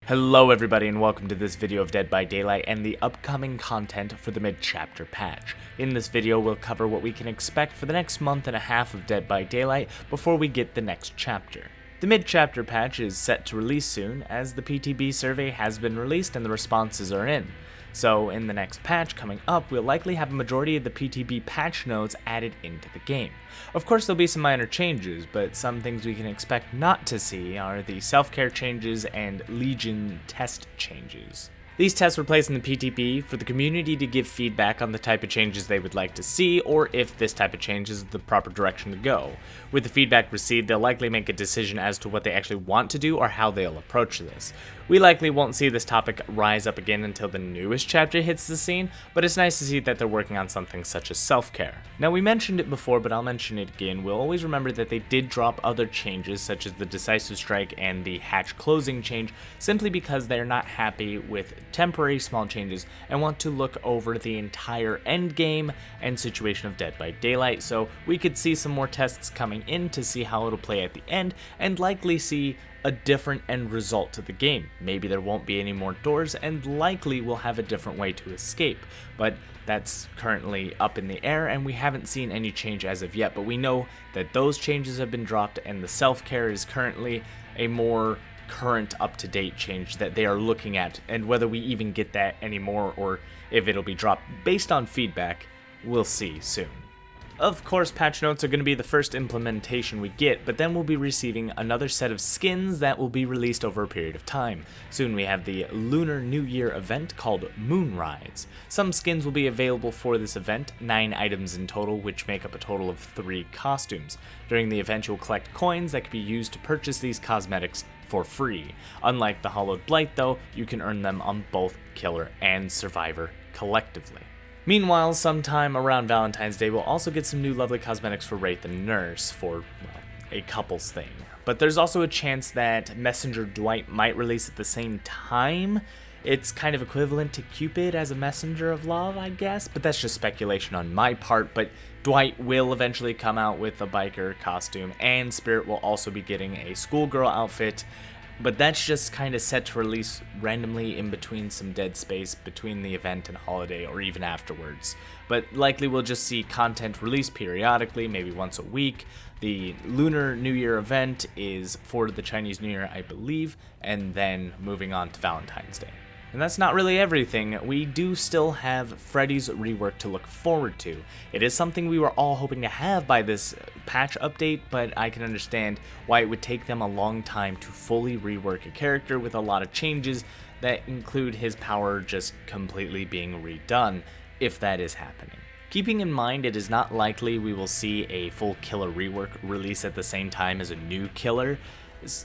Hello everybody and welcome to this video of Dead by Daylight and the upcoming content for the mid-chapter patch. In this video we'll cover what we can expect for the next month and a half of Dead by Daylight before we get the next chapter. The mid-chapter patch is set to release soon, as the PTB survey has been released and the responses are in. So in the next patch coming up, we'll likely have a majority of the PTB patch notes added into the game. Of course there'll be some minor changes, but some things we can expect not to see are the SelfCare changes and Legion test changes. These tests were placed in the PTB for the community to give feedback on the type of changes they would like to see, or if this type of change is the proper direction to go. With the feedback received, they'll likely make a decision as to what they actually want to do or how they'll approach this. We likely won't see this topic rise up again until the newest chapter hits the scene, but it's nice to see that they're working on something such as self-care. Now we mentioned it before, but I'll mention it again. We'll always remember that they did drop other changes such as the decisive strike and the hatch closing change simply because they're not happy with temporary small changes and want to look over the entire end game and situation of Dead by Daylight, so we could see some more tests coming in to see how it'll play at the end and likely see a different end result to the game. Maybe there won't be any more doors and likely we'll have a different way to escape, but that's currently up in the air and we haven't seen any change as of yet, but we know that those changes have been dropped and the self-care is currently a more current up-to-date change that they are looking at, and whether we even get that anymore or if it'll be dropped based on feedback, we'll see soon. Of course, patch notes are going to be the first implementation we get, but then we'll be receiving another set of skins that will be released over a period of time. Soon we have the Lunar New Year event called Moonrise. Some skins will be available for this event, 9 items in total, which make up a total of 3 costumes. During the event, you'll collect coins that can be used to purchase these cosmetics for free. Unlike the Hollowed Blight though, you can earn them on both Killer and Survivor collectively. Meanwhile, sometime around Valentine's Day, we'll also get some new lovely cosmetics for Wraith and Nurse for, well, a couples thing. But there's also a chance that Messenger Dwight might release at the same time. It's kind of equivalent to Cupid as a messenger of love, I guess, but that's just speculation on my part. But Dwight will eventually come out with a biker costume, and Spirit will also be getting a schoolgirl outfit. But that's just kind of set to release randomly in between some dead space between the event and holiday, or even afterwards. But likely we'll just see content released periodically, maybe once a week. The Lunar New Year event is for the Chinese New Year, I believe, and then moving on to Valentine's Day. And that's not really everything. We do still have Freddie's rework to look forward to. It is something we were all hoping to have by this patch update, but I can understand why it would take them a long time to fully rework a character with a lot of changes that include his power just completely being redone, if that is happening. Keeping in mind it is not likely we will see a full killer rework release at the same time as a new killer,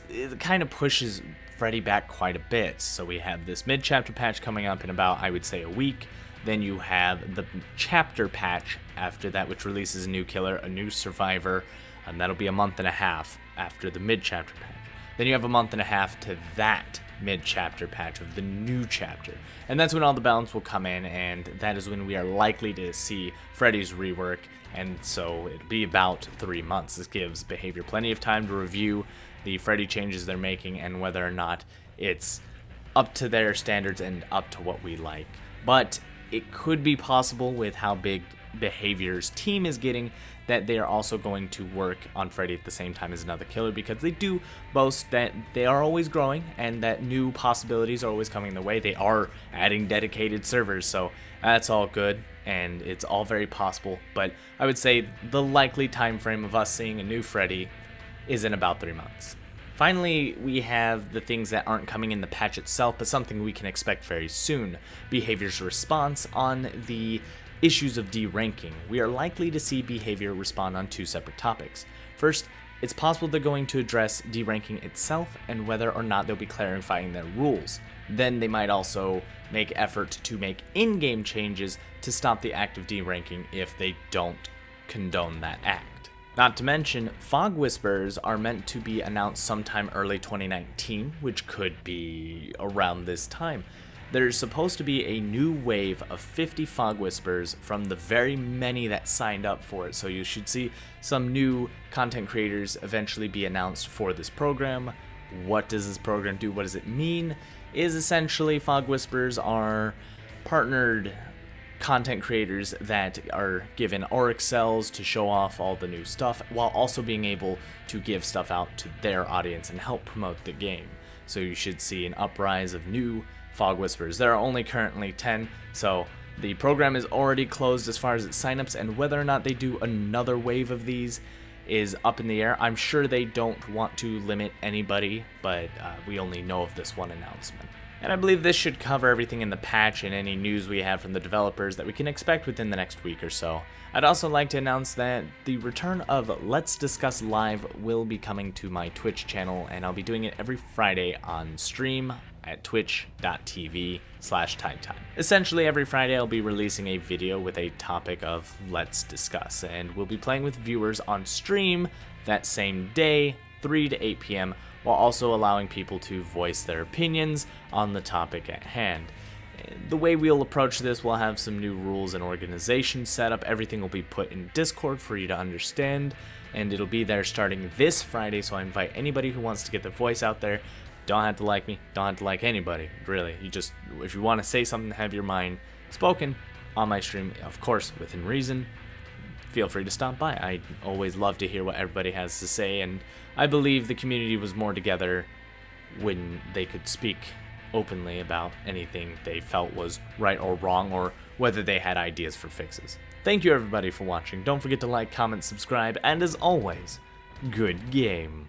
it kind of pushes Freddie back quite a bit. So we have this mid-chapter patch coming up in about, I would say, a week. Then you have the chapter patch after that, which releases a new killer, a new survivor, and that'll be a month and a half after the mid-chapter patch. Then you have a month and a half to that mid-chapter patch of the new chapter. And that's when all the balance will come in, and that is when we are likely to see Freddie's rework, and so it'll be about 3 months. This gives Behavior plenty of time to review the Freddie changes they're making and whether or not it's up to their standards and up to what we like. But it could be possible with how big Behavior's team is getting that they are also going to work on Freddie at the same time as another killer, because they do boast that they are always growing and that new possibilities are always coming their way. They are adding dedicated servers, so that's all good and it's all very possible. But I would say the likely time frame of us seeing a new Freddie is in about 3 months. Finally, we have the things that aren't coming in the patch itself, but something we can expect very soon. Behavior's response on the issues of deranking. We are likely to see Behavior respond on 2 separate topics. First, it's possible they're going to address deranking itself and whether or not they'll be clarifying their rules. Then they might also make effort to make in-game changes to stop the act of deranking if they don't condone that act. Not to mention, Fog Whispers are meant to be announced sometime early 2019, which could be around this time. There's supposed to be a new wave of 50 Fog Whispers from the very many that signed up for it, so you should see some new content creators eventually be announced for this program. What does this program do? What does it mean? is essentially Fog Whispers are partnered content creators that are given auric cells to show off all the new stuff while also being able to give stuff out to their audience and help promote the game. So you should see an uprise of new Fog Whispers. There are only currently 10, so the program is already closed as far as its signups, and whether or not they do another wave of these is up in the air. I'm sure they don't want to limit anybody, but we only know of this one announcement. And I believe this should cover everything in the patch and any news we have from the developers that we can expect within the next week or so. I'd also like to announce that the return of Let's Discuss Live will be coming to my Twitch channel, and I'll be doing it every Friday on stream at twitch.tv/TydeTyme. Essentially, every Friday I'll be releasing a video with a topic of Let's Discuss, and we'll be playing with viewers on stream that same day, 3 to 8 p.m., while also allowing people to voice their opinions on the topic at hand. The way we'll approach this, we'll have some new rules and organization set up. Everything will be put in Discord for you to understand, and it'll be there starting this Friday, so I invite anybody who wants to get their voice out there. Don't have to like me, don't have to like anybody, really. You just, if you want to say something, have your mind spoken on my stream, of course, within reason, feel free to stop by. I always love to hear what everybody has to say, and I believe the community was more together when they could speak openly about anything they felt was right or wrong, or whether they had ideas for fixes. Thank you everybody for watching. Don't forget to like, comment, subscribe, and as always, good game.